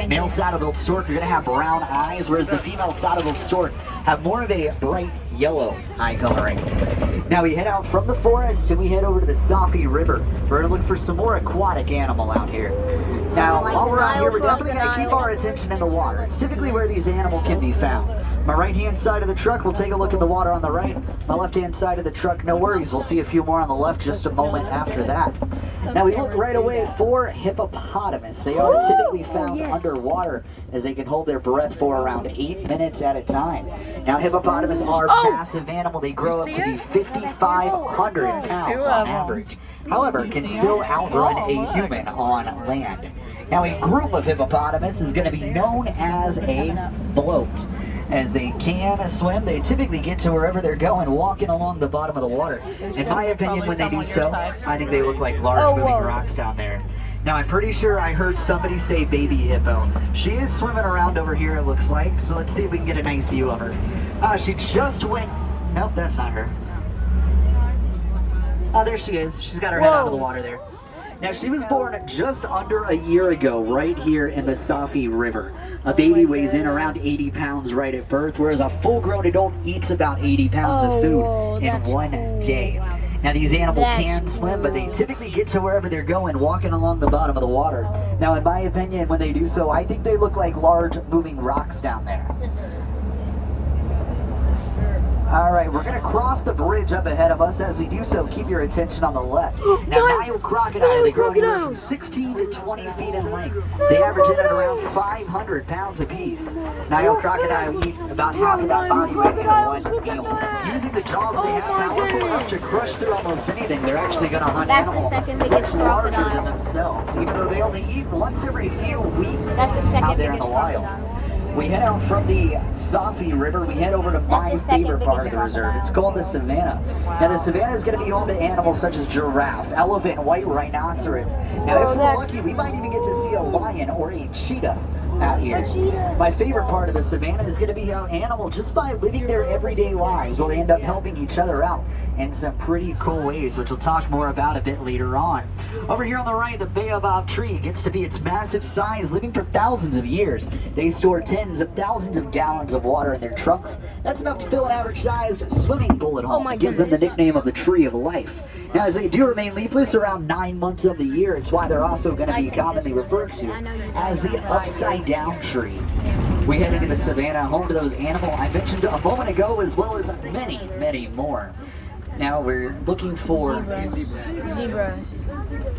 Male saddle-billed stork are going to have brown eyes, whereas the female saddle-billed stork have more of a bright yellow eye coloring. Now we head out from the forest and we head over to the Safi River. We're going to look for some more aquatic animal out here. Now, while we're out here, we're definitely going to keep our attention in the water. It's typically where these animals can be found. My right-hand side of the truck, we'll take a look at the water on the right. My left-hand side of the truck, no worries. We'll see a few more on the left just a moment after that. Now, we look right away for hippopotamus. They are typically found underwater as they can hold their breath for around 8 minutes at a time. Now, hippopotamus are a massive animal. They grow up to be 5,500 pounds on average. However, can still outrun a human on land. Now, a group of hippopotamus is going to be known as a bloat. As they can swim, they typically get to wherever they're going, walking along the bottom of the water. In my opinion, when they do so, I think they look like large moving rocks down there. Now, I'm pretty sure I heard somebody say baby hippo. She is swimming around over here, it looks like, so let's see if we can get a nice view of her. She just went... Nope, that's not her. Oh, there she is. She's got her head out of the water there. Now, she was born just under a year ago right here in the Safi River. A baby weighs in around 80 pounds right at birth, whereas a full-grown adult eats about 80 pounds of food in one day. Now, these animals can swim, but they typically get to wherever they're going, walking along the bottom of the water. Now, in my opinion, when they do so, I think they look like large moving rocks down there. All right, we're going to cross the bridge up ahead of us. As we do so, keep your attention on the left. Now, Nile crocodile, they grow anywhere from 16 to 20 feet in length. They average in at around 500 pounds apiece. Nile crocodile eat about half of that body weight in one meal. Using the jaws they have powerful enough to crush through almost anything, they're actually going to hunt animals the second biggest crocodile. larger than themselves, even though they only eat once every few weeks That's the second out there in biggest the wild. crocodile. We head out from the Safi River, we head over to my favorite part of the reserve. It's called the Savannah. Now the Savannah is going to be home to animals such as giraffe, elephant, white rhinoceros. Now if we're lucky, we might even get to see a lion or a cheetah out here. My favorite part of the Savannah is going to be how animals, just by living their everyday lives, will end up helping each other out in some pretty cool ways, which we'll talk more about a bit later on. Over here on the right, the baobab tree gets to be its massive size, living for thousands of years. They store tens of thousands of gallons of water in their trunks. That's enough to fill an average-sized swimming pool at home. It gives them the nickname of the tree of life. Now, as they do remain leafless around 9 months of the year, it's why they're also going to be commonly referred to as the upside-down tree. We head into the Savannah, home to those animals I mentioned a moment ago, as well as many, many more. Now we're looking for Zebra.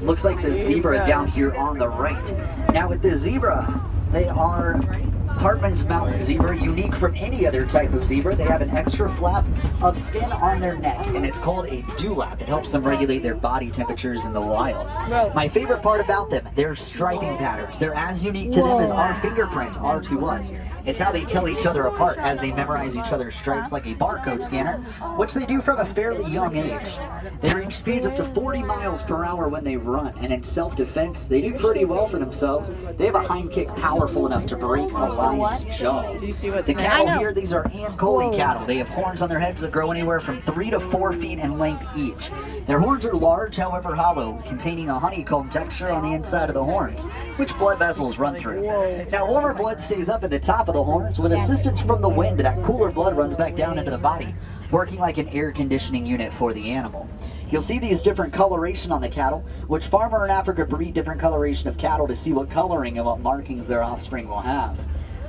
Looks like the zebra down here on the right. Now with the zebra, they are Hartman's Mountain zebra, unique from any other type of zebra. They have an extra flap of skin on their neck, and it's called a dewlap. It helps them regulate their body temperatures in the wild. My favorite part about them, their striping patterns. They're as unique to them as our fingerprints are to us. It's how they tell each other apart as they memorize each other's stripes like a barcode scanner, which they do from a fairly young age. They reach speeds up to 40 miles per hour when they run, and in self-defense, they do pretty well for themselves. They have a hind kick powerful enough to break a lion's jaw. The cattle here, these are Ankole cattle. They have horns on their heads that grow anywhere from 3 to 4 feet in length each. Their horns are large, however hollow, containing a honeycomb texture on the inside of the horns, which blood vessels run through. Now, warmer blood stays up at the top of the horns. With assistance from the wind, that cooler blood runs back down into the body, working like an air conditioning unit for the animal. You'll see these different coloration on the cattle, which farmer in Africa breed different coloration of cattle to see what coloring and what markings their offspring will have.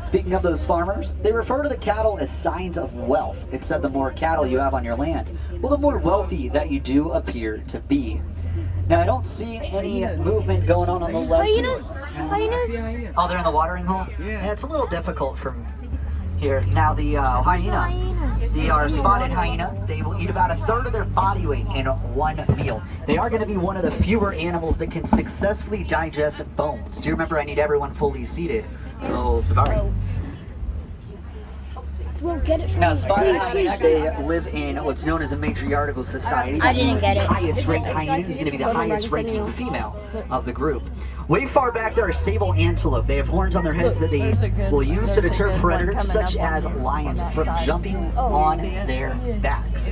Speaking of those farmers, they refer to the cattle as signs of wealth. It said the more cattle you have on your land, well, the more wealthy that you do appear to be. Now, I don't see any movement going on the left. Hyenas? Oh, they're in the watering hole? Yeah, it's a little difficult from here. Now, the hyena, they are spotted hyena. They will eat about a third of their body weight in one meal. They are going to be one of the fewer animals that can successfully digest bones. Do you remember I need everyone fully seated? Oh, Safari. Won't get it from Now, spotted hyenas, they live in what's known as a matriarchal society. I didn't get it. The highest ranked hyena is going to be the highest ranking female of the group. Way far back there are sable antelope. They have horns on their heads that they will use to deter predators such as lions from jumping on their backs.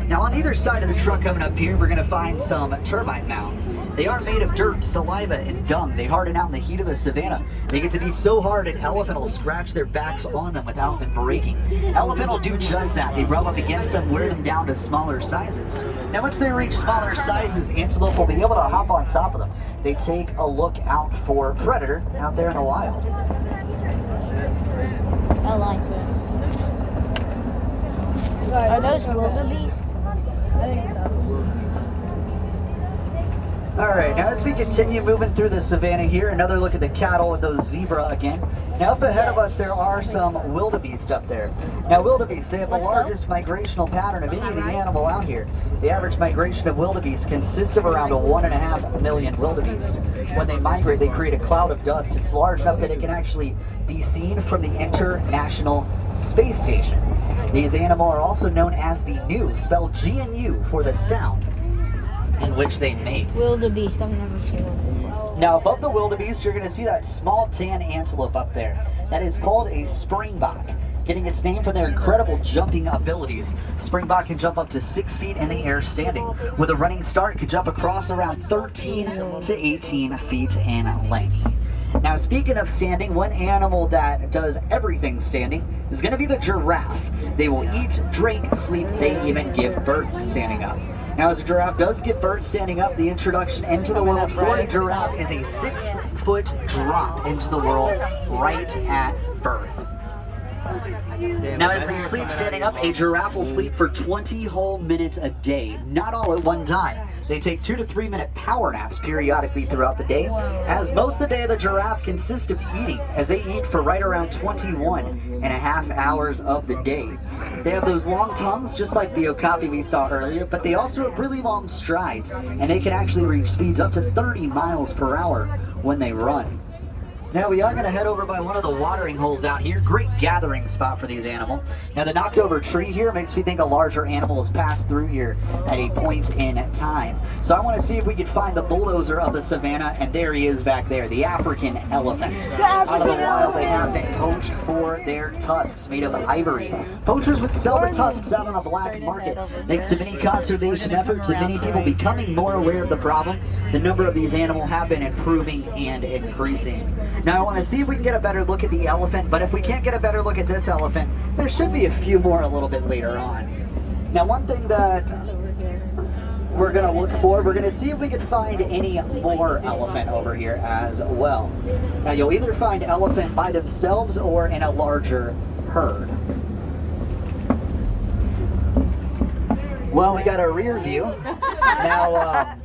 Now on either side of the truck coming up here, we're going to find some termite mounds. They are made of dirt, saliva, and dung. They harden out in the heat of the savannah. They get to be so hard an elephant will scratch their backs on them without them breaking. Elephant will do just that. They rub up against them, wear them down to smaller sizes. Now once they reach smaller sizes, antelope will be able to hop on top of them. They take a look out for predator out there in the wild. I like this. Are those wildebeest? I think so. Alright, now as we continue moving through the savannah here, another look at the cattle with those zebra again. Now up ahead of us there are some wildebeest up there. Now wildebeest, they have the largest migrational pattern of any of the animal out here. The average migration of wildebeest consists of around 1.5 million wildebeest. When they migrate, they create a cloud of dust. It's large enough that it can actually be seen from the International Space Station. These animals are also known as the GNU, spelled G-N-U, for the sound in which they make. Wildebeest, I've never seen one. Now above the wildebeest, you're going to see that small tan antelope up there. That is called a springbok, getting its name from their incredible jumping abilities. Springbok can jump up to 6 feet in the air standing. With a running start, it can jump across around 13 to 18 feet in length. Now speaking of standing, one animal that does everything standing is going to be the giraffe. They will eat, drink, sleep, they even give birth standing up. Now as a giraffe does give birth standing up, the introduction into the world for a giraffe is a 6-foot drop into the world right at birth. Now as they sleep standing up, a giraffe will sleep for 20 whole minutes a day, not all at one time. They take 2 to 3 minute power naps periodically throughout the day, as most of the day of the giraffe consists of eating, as they eat for right around 21.5 hours of the day. They have those long tongues, just like the okapi we saw earlier, but they also have really long strides, and they can actually reach speeds up to 30 miles per hour when they run. Now we are going to head over by one of the watering holes out here. Great gathering spot for these animals. Now the knocked over tree here makes me think a larger animal has passed through here at a point in time. So I want to see if we can find the bulldozer of the savannah, and there he is back there, the African elephant. Out of the wild, they have been poached for their tusks made of ivory. Poachers would sell the tusks out on the black market. Thanks to many conservation efforts and many people becoming more aware of the problem, the number of these animals have been improving and increasing. Now I want to see if we can get a better look at the elephant, but if we can't get a better look at this elephant, there should be a few more a little bit later on. Now one thing that we're going to look for, we're going to see if we can find any more elephant over here as well. Now you'll either find elephant by themselves or in a larger herd. Well, we got our rear view. Now,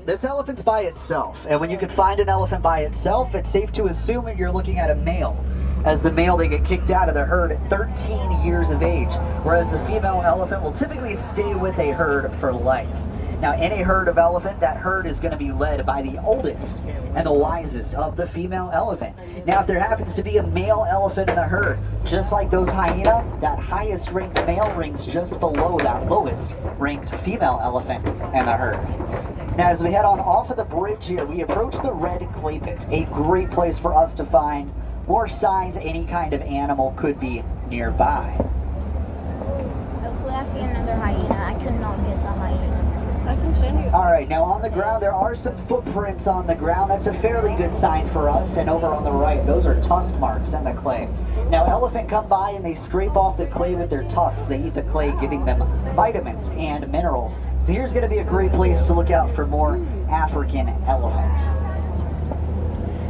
this elephant's by itself, and when you can find an elephant by itself, it's safe to assume that you're looking at a male. As the male, they get kicked out of the herd at 13 years of age, whereas the female elephant will typically stay with a herd for life. Now, in a herd of elephant, that herd is going to be led by the oldest and the wisest of the female elephant. Now, if there happens to be a male elephant in the herd, just like those hyena, that highest ranked male ranks just below that lowest ranked female elephant in the herd. Now, as we head on off of the bridge here, we approach the red clay pit, a great place for us to find more signs any kind of animal could be nearby. Hopefully I see another hyena. I could not get the hyena. I can send you. Alright, now on the ground, there are some footprints on the ground. That's a fairly good sign for us. And over on the right, those are tusk marks in the clay. Now, elephant come by and they scrape off the clay with their tusks. They eat the clay, giving them vitamins and minerals. So here's going to be a great place to look out for more African elephant.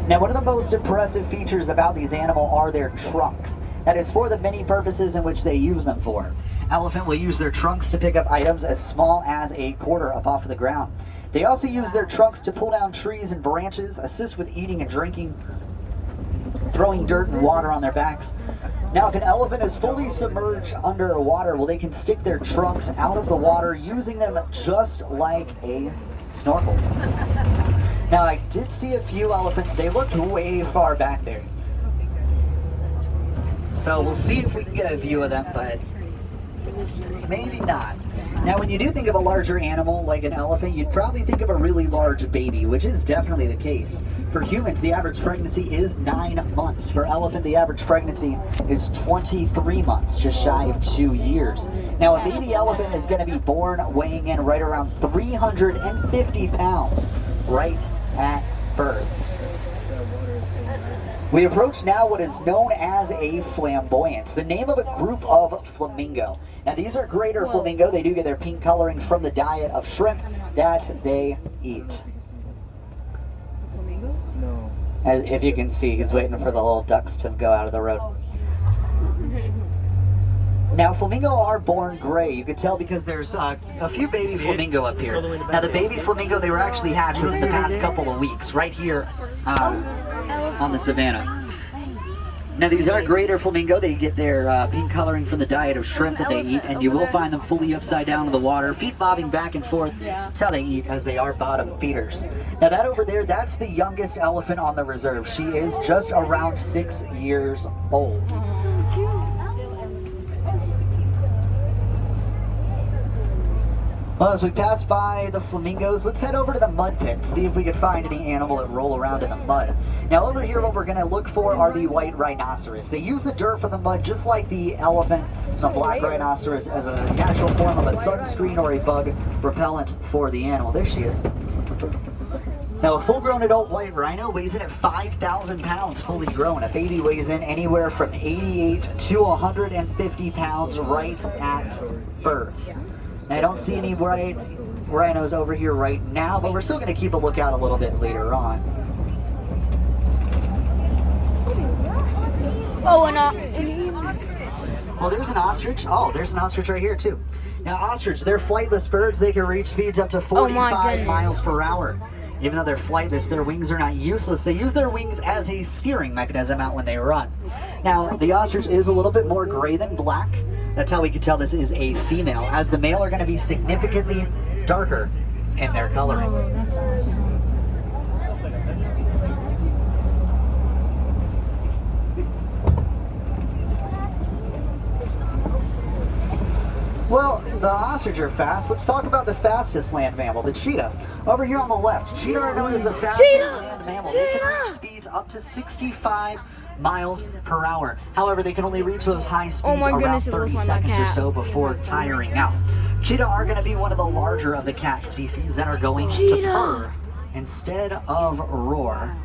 Now, one of the most impressive features about these animals are their trunks. That is for the many purposes in which they use them for. Elephant will use their trunks to pick up items as small as a quarter up off of the ground. They also use their trunks to pull down trees and branches, assist with eating and drinking, throwing dirt and water on their backs. Now, if an elephant is fully submerged under water, well, they can stick their trunks out of the water using them just like a snorkel. Now, I did see a few elephants. They looked way far back there. So we'll see if we can get a view of them, but Maybe not. Now, when you do think of a larger animal like an elephant, you'd probably think of a really large baby, which is definitely the case. For humans, the average pregnancy is 9 months. For elephant, the average pregnancy is 23 months, just shy of 2 years. Now, a baby elephant is going to be born weighing in right around 350 pounds right at birth. We approach now what is known as a flamboyance, the name of a group of flamingo. Now these are greater flamingo. They do get their pink coloring from the diet of shrimp that they eat. As if you can see, he's waiting for the little ducks to go out of the road. Now, flamingo are born gray. You can tell because there's a few baby flamingo up here. Now, the baby flamingo, they were actually hatched within the past couple of weeks, right here on the savannah. Now, these are greater flamingo. They get their pink coloring from the diet of shrimp that they eat, and you will find them fully upside down in the water, feet bobbing back and forth. That's how they eat, as they are bottom feeders. Now, that over there, that's the youngest elephant on the reserve. She is just around 6 years old. Well, as we pass by the flamingos, let's head over to the mud pit, see if we can find any animal that roll around in the mud. Now over here, what we're going to look for are the white rhinoceros. They use the dirt for the mud just like the elephant, the black rhinoceros, as a natural form of a sunscreen or a bug repellent for the animal. There she is. Now, a full-grown adult white rhino weighs in at 5,000 pounds fully grown. A baby weighs in anywhere from 88 to 150 pounds right at birth. Now, I don't see any white rhinos over here right now, but we're still going to keep a lookout a little bit later on. Oh, and well, there's an ostrich. Oh, there's an ostrich right here, too. Now, ostrich, they're flightless birds. They can reach speeds up to 45 miles per hour. Even though they're flightless, their wings are not useless. They use their wings as a steering mechanism out when they run. Now, the ostrich is a little bit more gray than black. That's how we can tell this is a female, as the male are going to be significantly darker in their coloring. oh, that's awesome. Well, the ostrich are fast. Let's talk about the fastest land mammal, the cheetah. Over here on the left, cheetah are known as the fastest land mammal. They can reach speeds up to 65 miles per hour. However, they can only reach those high speeds around 30 seconds or so before tiring out. Cheetah are going to be one of the larger of the cat species that are going to purr instead of roar.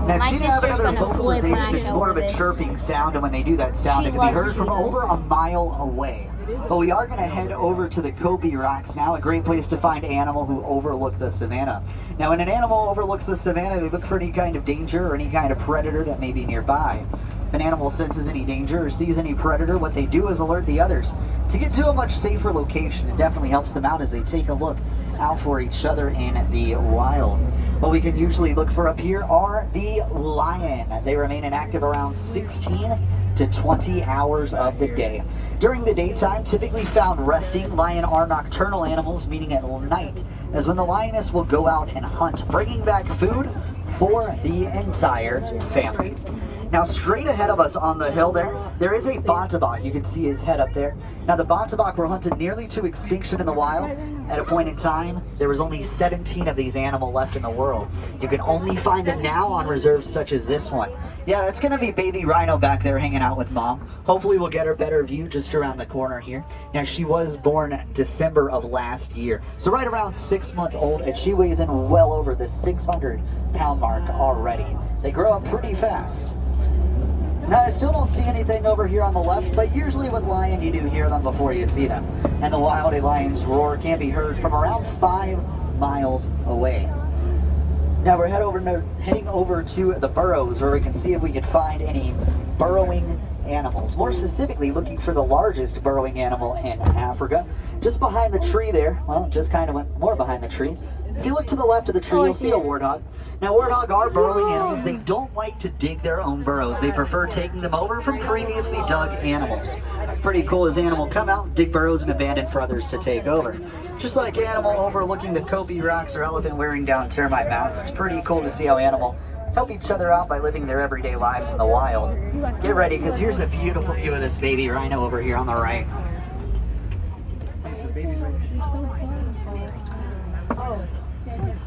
Now, cheetah have another vocalization. It's more of a chirping sound, and when they do that sound, it can be heard from over a mile away. But we are going to head over to the Gobi Rocks now, a great place to find animal who overlook the savannah. Now, when an animal overlooks the savannah, they look for any kind of danger or any kind of predator that may be nearby. If an animal senses any danger or sees any predator, what they do is alert the others to get to a much safer location. It definitely helps them out as they take a look out for each other in the wild. What we can usually look for up here are the lion. They remain inactive around 16 to 20 hours of the day. During the daytime, typically found resting, lion are nocturnal animals, meaning at night, as when the lioness will go out and hunt, bringing back food for the entire family. Now, straight ahead of us on the hill there is a bontebok. You can see his head up there. Now, the bontebok were hunted nearly to extinction in the wild. At a point in time, there was only 17 of these animals left in the world. You can only find them now on reserves such as this one. Yeah, it's going to be baby rhino back there hanging out with mom. Hopefully we'll get her better view just around the corner here. Now, she was born December of last year, so right around 6 months old, and she weighs in well over the 600-pound mark already. They grow up pretty fast. Now, I still don't see anything over here on the left, but usually with lion, you do hear them before you see them. And the wild, a lion's roar can be heard from around 5 miles away. Now, we're heading over to the burrows, where we can see if we can find any burrowing animals. More specifically, looking for the largest burrowing animal in Africa. Just behind the tree there, well, just kind of went more behind the tree. If you look to the left of the tree, you'll see a warthog. Now, warthog are burrowing animals. They don't like to dig their own burrows. They prefer taking them over from previously dug animals. pretty cool as Animal come out, dig burrows, and abandon for others to take over. Just like Animal overlooking the Kopi rocks or Elephant wearing down Termite Mountains, it's pretty cool to see how Animal help each other out by living their everyday lives in the wild. Get ready, because here's a beautiful view of this baby rhino over here on the right.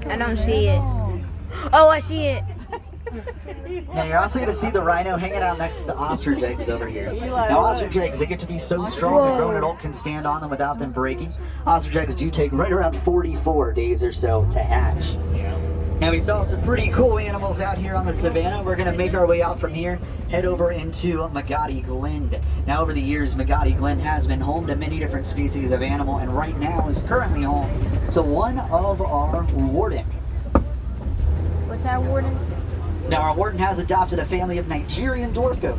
I don't see it. Oh, I see it. Now you're also going to see the rhino hanging out next to the ostrich eggs over here. Now ostrich eggs, they get to be so strong a grown adult can stand on them without them breaking. Ostrich eggs do take right around 44 days or so to hatch. Now we saw some pretty cool animals out here on the savannah. We're going to make our way out from here, head over into Magadi Glen. Now over the years, Magadi Glen has been home to many different species of animal, and right now is currently home to one of our warden. What's our warden? Now our warden has adopted a family of Nigerian dwarf goat.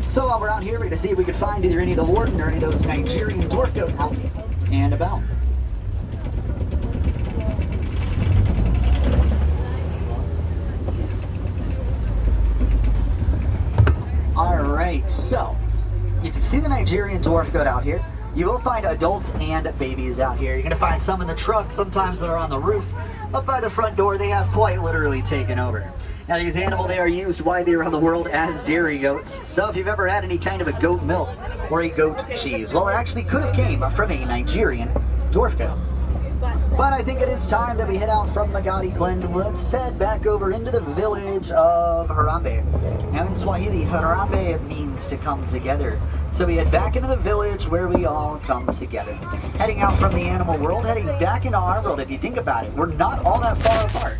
So while we're out here, we're going to see if we can find either any of the warden or any of those Nigerian dwarf goat out and about. Alright, so you can see the Nigerian dwarf goat out here. You will find adults and babies out here. You're going to find some in the truck, sometimes they're on the roof. Up by the front door, they have quite literally taken over. Now these animals, they are used widely around the world as dairy goats. So if you've ever had any kind of a goat milk or a goat cheese, well, it actually could have came from a Nigerian dwarf goat. But I think it is time that we head out from Magadi Glen. Let's head back over into the village of Harambe. Now in Swahili, Harambe means to come together. So we head back into the village where we all come together. Heading out from the animal world, heading back into our world. If you think about it, we're not all that far apart.